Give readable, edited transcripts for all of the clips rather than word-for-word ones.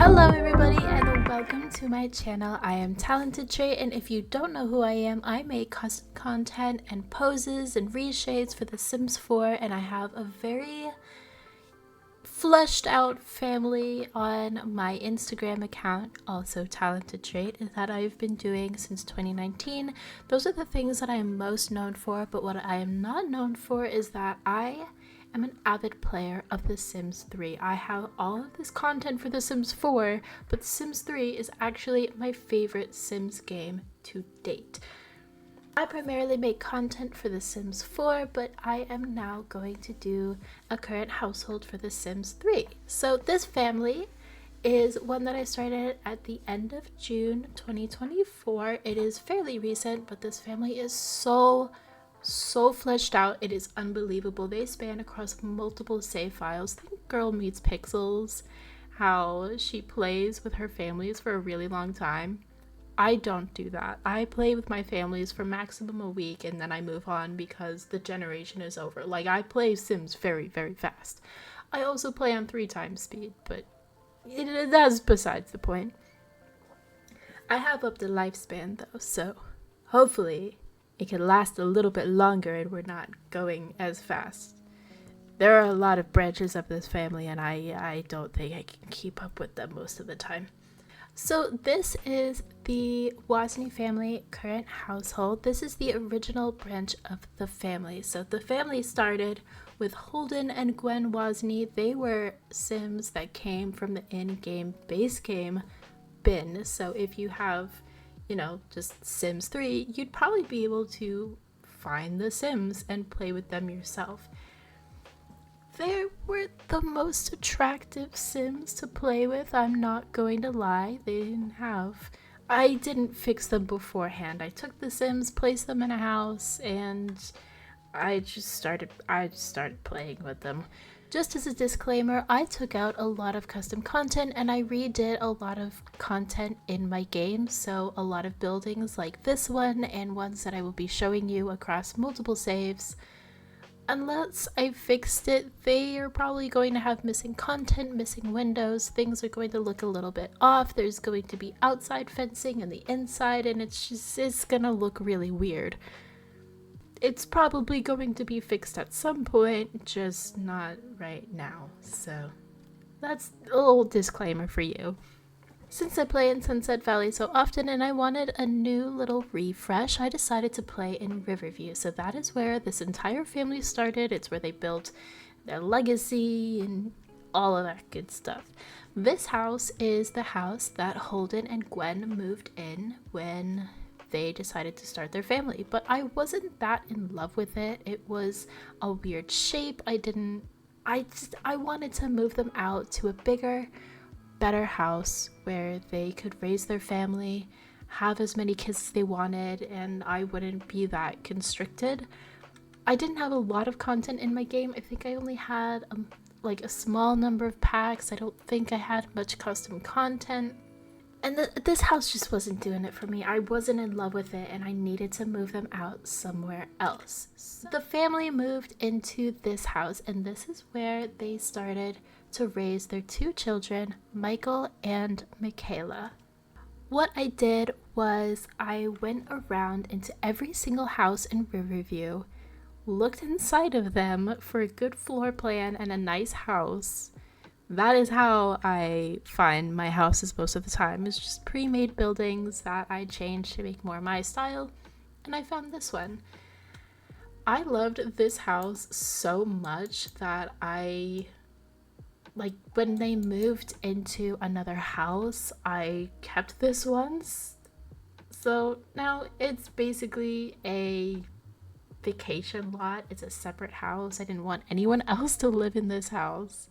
Hello everybody and welcome to my channel. I am talentedtrait, and if you don't know who I am, I make custom content and poses and reshades for The Sims 4, and I have a very fleshed out family on my Instagram account, also talentedtrait, that I've been doing since 2019. Those are the things that I am most known for, but what I am not known for is that I am an avid player of The Sims 3. I have all of this content for The Sims 4, but The Sims 3 is actually my favorite Sims game to date. I primarily make content for The Sims 4, but I am now going to do a current household for The Sims 3. So this family is one that I started at the end of June 2024. It is fairly recent, but this family is so fleshed out. It is unbelievable. They span across multiple save files. Think Girl Meets Pixels, how she plays with her families for a really long time. I don't do that. I play with my families for maximum a week and then I move on because the generation is over. Like, I play Sims very fast. I also play on 3 times speed, but that's besides the point. I have up the lifespan though, so hopefully it can last a little bit longer and we're not going as fast. There are a lot of branches of this family and I don't think I can keep up with them most of the time. So this is the Wozny family current household. This is the original branch of the family. So the family started with Holden and Gwen Wozny. They were Sims that came from the in-game base game bin. So if you have, just Sims 3, you'd probably be able to find the Sims and play with them yourself. They were the most attractive Sims to play with, I'm not going to lie. I didn't fix them beforehand. I took the Sims, placed them in a house, and I just started playing with them. Just as a disclaimer, I took out a lot of custom content and I redid a lot of content in my game, so a lot of buildings like this one and ones that I will be showing you across multiple saves. Unless I fixed it, they are probably going to have missing content, missing windows, things are going to look a little bit off, there's going to be outside fencing and the inside, and it's gonna look really weird. It's probably going to be fixed at some point, just not right now. So that's a little disclaimer for you. Since I play in Sunset Valley so often and I wanted a new little refresh, I decided to play in Riverview. So that is where this entire family started. It's where they built their legacy and all of that good stuff. This house is the house that Holden and Gwen moved in when they decided to start their family, but I wasn't that in love with it. It was a weird shape. I wanted to move them out to a bigger, better house where they could raise their family, have as many kids as they wanted, and I wouldn't be that constricted. I didn't have a lot of content in my game. I think I only had a small number of packs. I don't think I had much custom content. And this house just wasn't doing it for me. I wasn't in love with it and I needed to move them out somewhere else. So the family moved into this house and this is where they started to raise their 2 children, Michael and Michaela. What I did was I went around into every single house in Riverview, looked inside of them for a good floor plan and a nice house. That is how I find my houses most of the time, is just pre-made buildings that I change to make more my style, and I found this one. I loved this house so much that when they moved into another house, I kept this one. So now it's basically a vacation lot. It's a separate house. I didn't want anyone else to live in this house.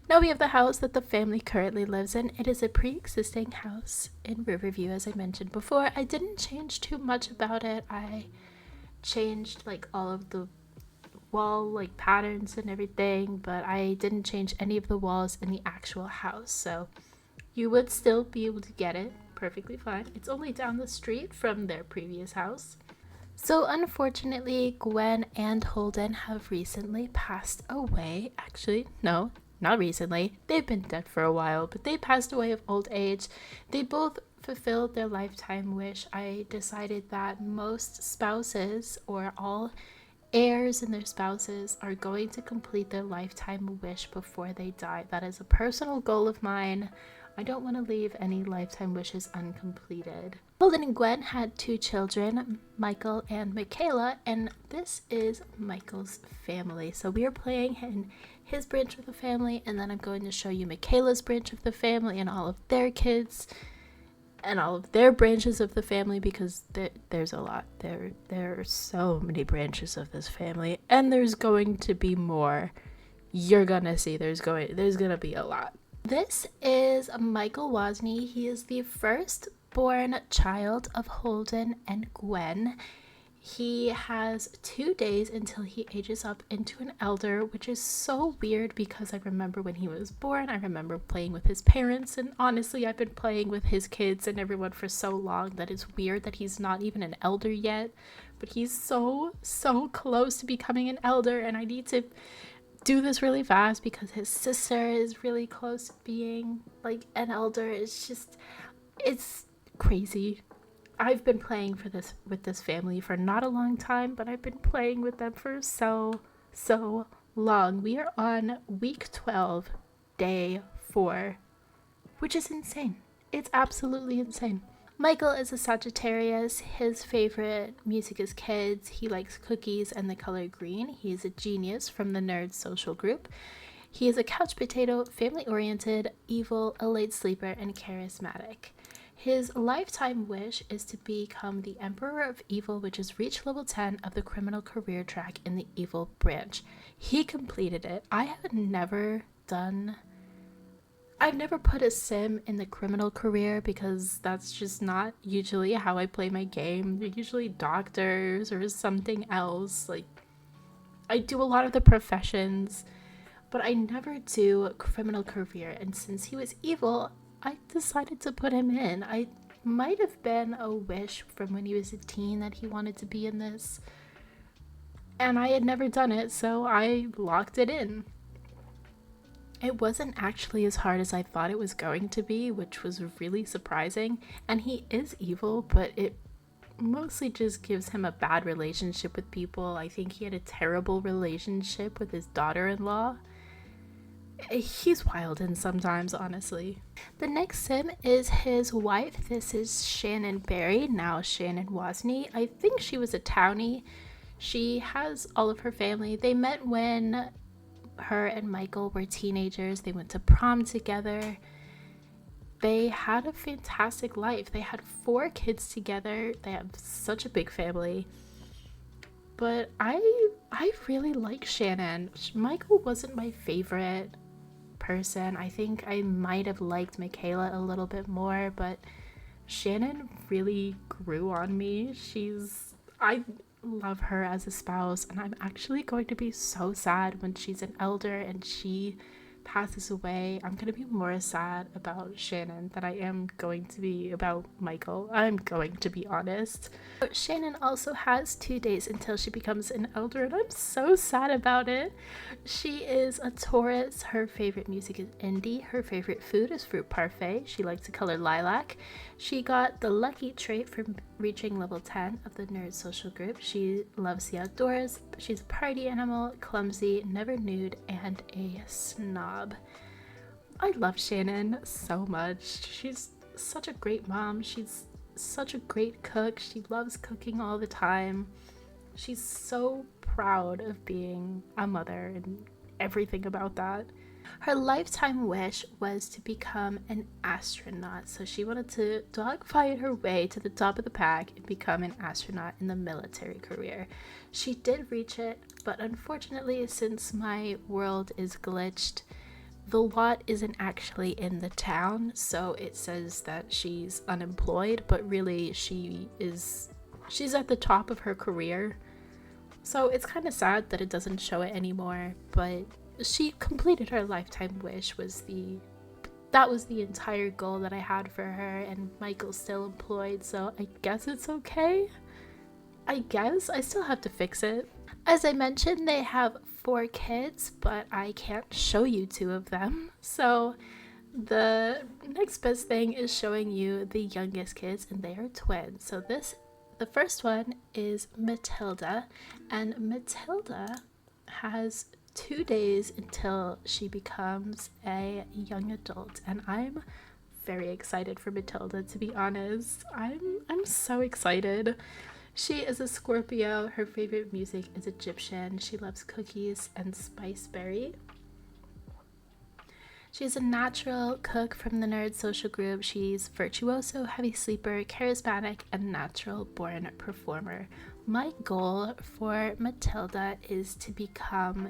Now we have the house that the family currently lives in. It is a pre-existing house in Riverview, as I mentioned before. I didn't change too much about it. I changed all of the wall patterns and everything, but I didn't change any of the walls in the actual house. So you would still be able to get it perfectly fine. It's only down the street from their previous house. So unfortunately, Gwen and Holden have recently passed away. Actually, no, not recently, they've been dead for a while, but they passed away of old age. They both fulfilled their lifetime wish. I decided that most spouses, or all heirs and their spouses, are going to complete their lifetime wish before they die. That is a personal goal of mine. I don't want to leave any lifetime wishes uncompleted. Holden and Gwen had 2 children, Michael and Michaela, and this is Michael's family. So we are playing in his branch of the family, and then I'm going to show you Michaela's branch of the family and all of their kids and all of their branches of the family, because there's a lot. There are so many branches of this family, and there's going to be more. You're gonna see there's gonna be a lot. This is Michael Wozny. He is the firstborn child of Holden and Gwen. He has 2 days until he ages up into an elder, which is so weird because I remember when he was born, I remember playing with his parents, and honestly, I've been playing with his kids and everyone for so long that it's weird that he's not even an elder yet, but he's so close to becoming an elder, and I need to do this really fast because his sister is really close to being like an elder. It's crazy. I've been playing with this family for not a long time, but I've been playing with them for so long. We are on week 12, day 4, which is insane. It's absolutely insane. Michael is a Sagittarius. His favorite music is kids. He likes cookies and the color green. He is a genius from the nerd social group. He is a couch potato, family-oriented, evil, a late sleeper, and charismatic. His lifetime wish is to become the Emperor of Evil, which is reach level 10 of the criminal career track in the evil branch. He completed it. I've never put a sim in the criminal career because that's just not usually how I play my game. They're usually doctors or something else. Like, I do a lot of the professions, but I never do a criminal career. And since he was evil, I decided to put him in. I might have been a wish from when he was a teen that he wanted to be in this. And I had never done it, so I locked it in. It wasn't actually as hard as I thought it was going to be, which was really surprising. And he is evil, but it mostly just gives him a bad relationship with people. I think he had a terrible relationship with his daughter-in-law. He's wild and sometimes, honestly. The next sim is his wife. This is Shannon Berry, now Shannon Wozny. I think she was a townie. She has all of her family. They met when her and Michael were teenagers. They went to prom together. They had a fantastic life. They had 4 kids together. They have such a big family. But I really like Shannon. Michael wasn't my favorite person. I think I might have liked Michaela a little bit more, but Shannon really grew on me. I love her as a spouse, and I'm actually going to be so sad when she's an elder and she passes away. I'm going to be more sad about Shannon than I am going to be about Michael. I'm going to be honest. But Shannon also has 2 days until she becomes an elder, and I'm so sad about it. She is a Taurus. Her favorite music is indie. Her favorite food is fruit parfait. She likes the color lilac. She got the lucky trait from reaching level 10 of the nerd social group. She loves the outdoors. She's a party animal, clumsy, never nude, and a snob. I love Shannon so much. She's such a great mom. She's such a great cook. She loves cooking all the time. She's so proud of being a mother and everything about that. Her lifetime wish was to become an astronaut, so she wanted to dogfight her way to the top of the pack and become an astronaut in the military career. She did reach it, but unfortunately, since my world is glitched, the lot isn't actually in the town, so it says that she's unemployed, but really she's at the top of her career. So it's kind of sad that it doesn't show it anymore, but she completed her lifetime wish. That was the entire goal that I had for her, and Michael's still employed, so I guess it's okay. I guess I still have to fix it. As I mentioned, they have 4 kids, but I can't show you 2 of them. So the next best thing is showing you the youngest kids, and they are twins. So the first one is Matilda, and Matilda has 2 days until she becomes a young adult, and I'm very excited for Matilda, to be honest. I'm so excited. She is a Scorpio. Her favorite music is Egyptian. She loves cookies and spiceberry. She's a natural cook from the nerd social group. She's virtuoso, heavy sleeper, charismatic, and natural born performer. My goal for Matilda is to become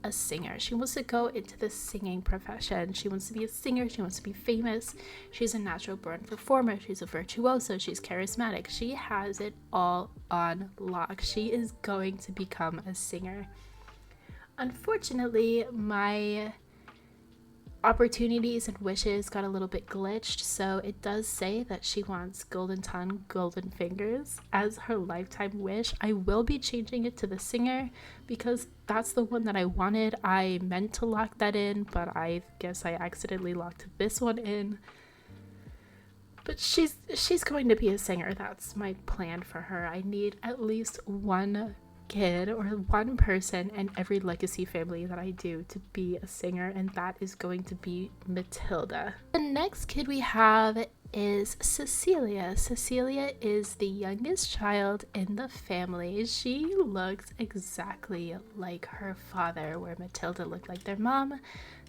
a singer. She wants to go into the singing profession. She wants to be a singer. She wants to be famous. She's a natural born performer. She's a virtuoso. She's charismatic. She has it all on lock. She is going to become a singer. Unfortunately, my opportunities and wishes got a little bit glitched, so it does say that she wants golden tongue, golden fingers as her lifetime wish. I will be changing it to the singer because that's the one that I wanted. I meant to lock that in, but I guess I accidentally locked this one in. But she's going to be a singer. That's my plan for her. I need at least one kid or one person in every legacy family that I do to be a singer, and that is going to be Matilda. The next kid we have is Cecilia. Cecilia is the youngest child in the family. She looks exactly like her father. Where Matilda looked like their mom,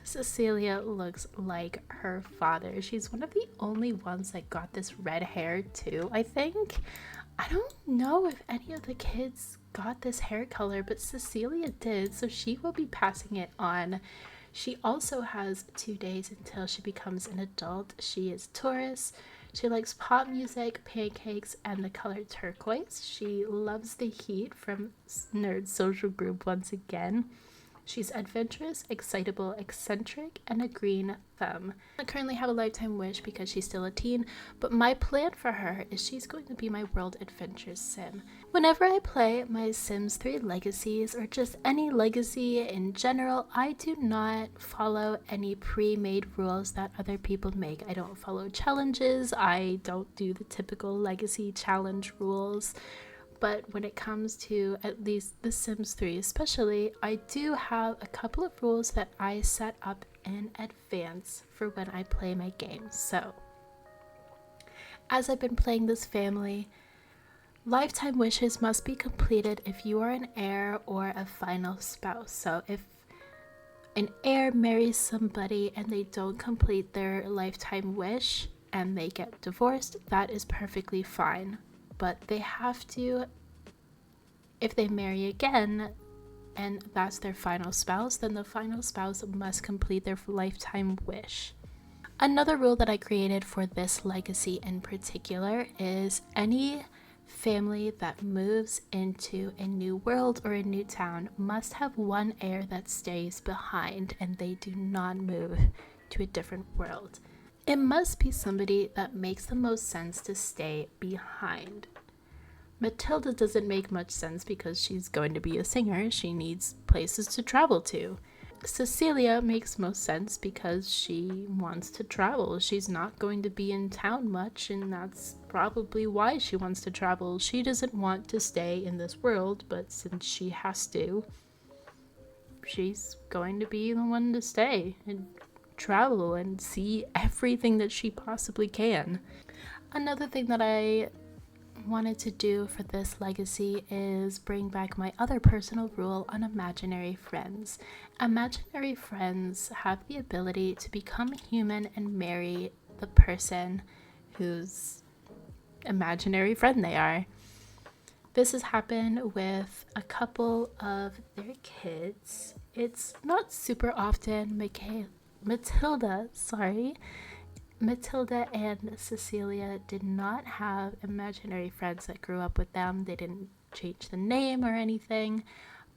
Cecilia looks like her father. She's one of the only ones that got this red hair too, I think. I don't know if any of the kids got this hair color, but Cecilia did, so she will be passing it on. She also has 2 days until she becomes an adult. She is Taurus. She likes pop music, pancakes, and the color turquoise. She loves the heat from Nerd Social Group once again. She's adventurous, excitable, eccentric, and a green thumb. I currently have a lifetime wish because she's still a teen, but my plan for her is she's going to be my World Adventures sim. Whenever I play my Sims 3 Legacies, or just any legacy in general, I do not follow any pre-made rules that other people make. I don't follow challenges. I don't do the typical legacy challenge rules. But when it comes to at least The Sims 3 especially, I do have a couple of rules that I set up in advance for when I play my games. So, as I've been playing this family, lifetime wishes must be completed if you are an heir or a final spouse. So if an heir marries somebody and they don't complete their lifetime wish and they get divorced, that is perfectly fine. But they have to, if they marry again and that's their final spouse, then the final spouse must complete their lifetime wish. Another rule that I created for this legacy in particular is any family that moves into a new world or a new town must have one heir that stays behind and they do not move to a different world. It must be somebody that makes the most sense to stay behind. Matilda doesn't make much sense because she's going to be a singer. She needs places to travel to. Cecilia makes most sense because she wants to travel. She's not going to be in town much, and that's probably why she wants to travel. She doesn't want to stay in this world, but since she has to, she's going to be the one to stay and travel and see everything that she possibly can. Another thing that I wanted to do for this legacy is bring back my other personal rule on imaginary friends. Imaginary friends have the ability to become human and marry the person whose imaginary friend they are. This has happened with a couple of their kids. It's not super often. Matilda and Cecilia did not have imaginary friends that grew up with them. They didn't change the name or anything,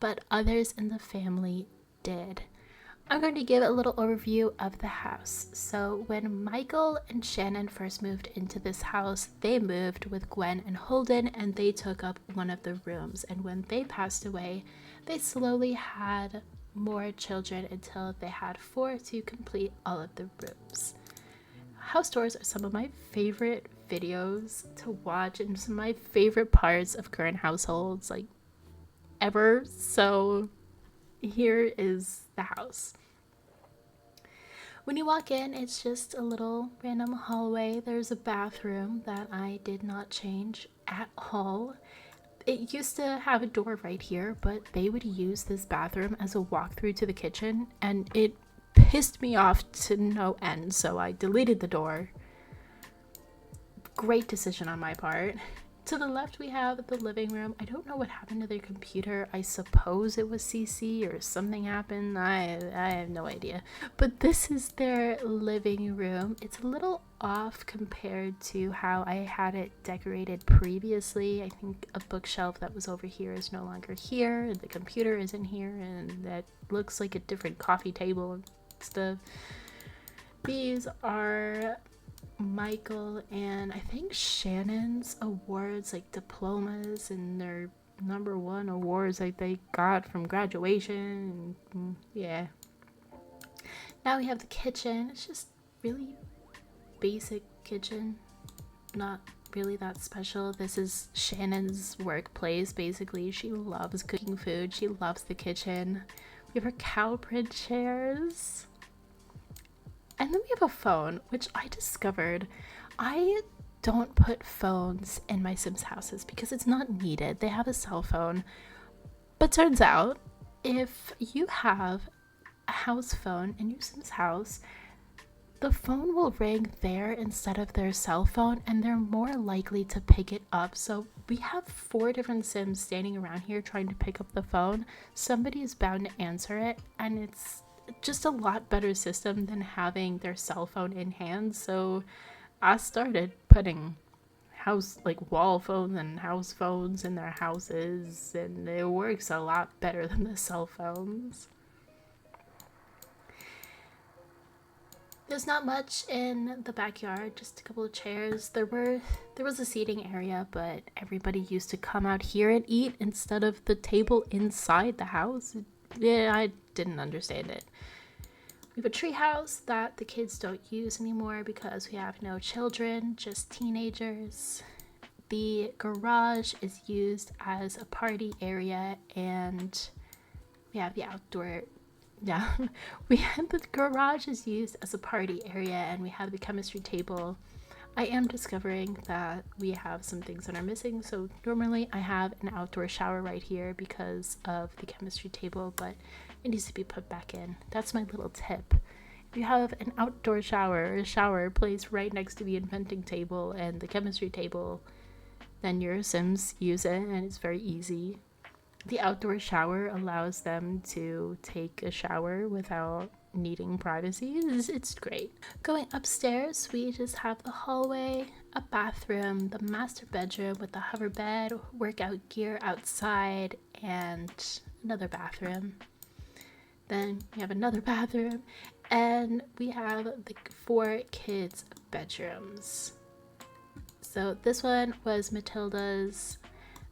but others in the family did. I'm going to give a little overview of the house. So when Michael and Shannon first moved into this house, they moved with Gwen and Holden, and they took up one of the rooms. And when they passed away, They slowly had more children until they had 4 to complete all of the rooms. House tours are some of my favorite videos to watch and some of my favorite parts of current households, like, ever. So here is the house. When you walk in, it's just a little random hallway. There's a bathroom that I did not change at all. It used to have a door right here, but they would use this bathroom as a walkthrough to the kitchen, and it pissed me off to no end, so I deleted the door. Great decision on my part. To the left, we have the living room. I don't know what happened to their computer. I suppose it was CC or something happened. I have no idea. But this is their living room. It's a little off compared to how I had it decorated previously. I think a bookshelf that was over here is no longer here. The computer isn't here, and that looks like a different coffee table and stuff. These are Michael and I think Shannon's awards, like diplomas, and their #1 awards like they got from graduation. Yeah. Now we have the kitchen. It's just really basic kitchen, not really that special. This is Shannon's workplace. Basically, she loves cooking food. She loves the kitchen. We have her cow print chairs. And then we have a phone, which I discovered I don't put phones in my Sims houses because it's not needed. They have a cell phone. But turns out, if you have a house phone in your Sims house, the phone will ring there instead of their cell phone, and they're more likely to pick it up. So we have 4 different Sims standing around here trying to pick up the phone. Somebody is bound to answer it, and it's just a lot better system than having their cell phone in hand. So I started putting wall phones and house phones in their houses, and it works a lot better than the cell phones. There's not much in the backyard, just a couple of chairs. There was a seating area, but everybody used to come out here and eat instead of the table inside the house. Yeah, I didn't understand it. We have a tree house that the kids don't use anymore because we have no children, just teenagers. The garage is used as a party area, and we have the outdoor. Yeah, the garage is used as a party area, and we have the chemistry table. I am discovering that we have some things that are missing. So normally I have an outdoor shower right here because of the chemistry table, but it needs to be put back in. That's my little tip. If you have an outdoor shower or a shower placed right next to the inventing table and the chemistry table, then your Sims use it, and it's very easy. The outdoor shower allows them to take a shower without needing privacy. It's great. Going upstairs, we just have the hallway, a bathroom, the master bedroom with the hover bed, workout gear outside, and another bathroom. Then we have another bathroom, and we have the 4 kids' bedrooms. So this one was Matilda's.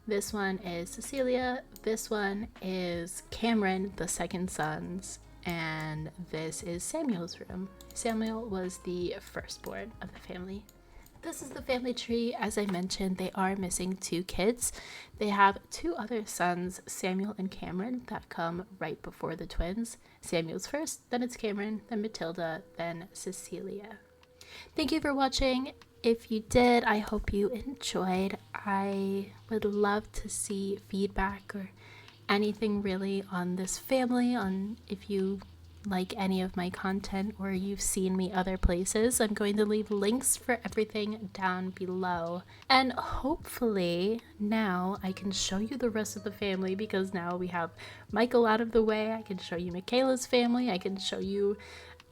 This one is Cecilia. This one is Cameron, the second son's. And this is Samuel's room. Samuel was the firstborn of the family. This is the family tree. As I mentioned, they are missing 2 kids. They have 2 other sons, Samuel and Cameron, that come right before the twins. Samuel's first, then it's Cameron, then Matilda, then Cecilia. Thank you for watching. If you did, I hope you enjoyed. I would love to see feedback or anything really on this family, on if you like any of my content or you've seen me other places. I'm going to leave links for everything down below. And hopefully now I can show you the rest of the family, because now we have Michael out of the way. I can show you Michaela's family. I can show you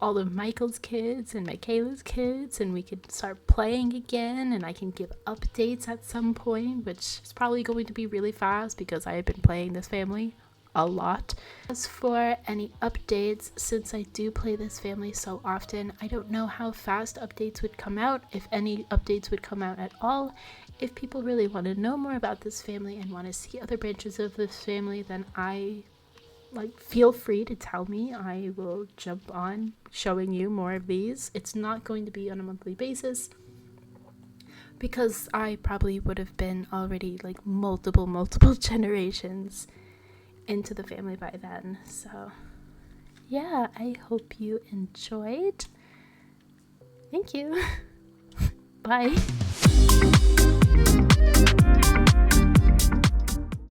all of Michael's kids and Michaela's kids, and we could start playing again, and I can give updates at some point, which is probably going to be really fast because I have been playing this family a lot. As for any updates, since I do play this family so often, I don't know how fast updates would come out, if any updates would come out at all. If people really want to know more about this family and want to see other branches of this family, then I like, feel free to tell me. I will jump on showing you more of these. It's not going to be on a monthly basis because I probably would have been already like multiple generations into the family by then. So yeah, I hope you enjoyed. Thank you. Bye.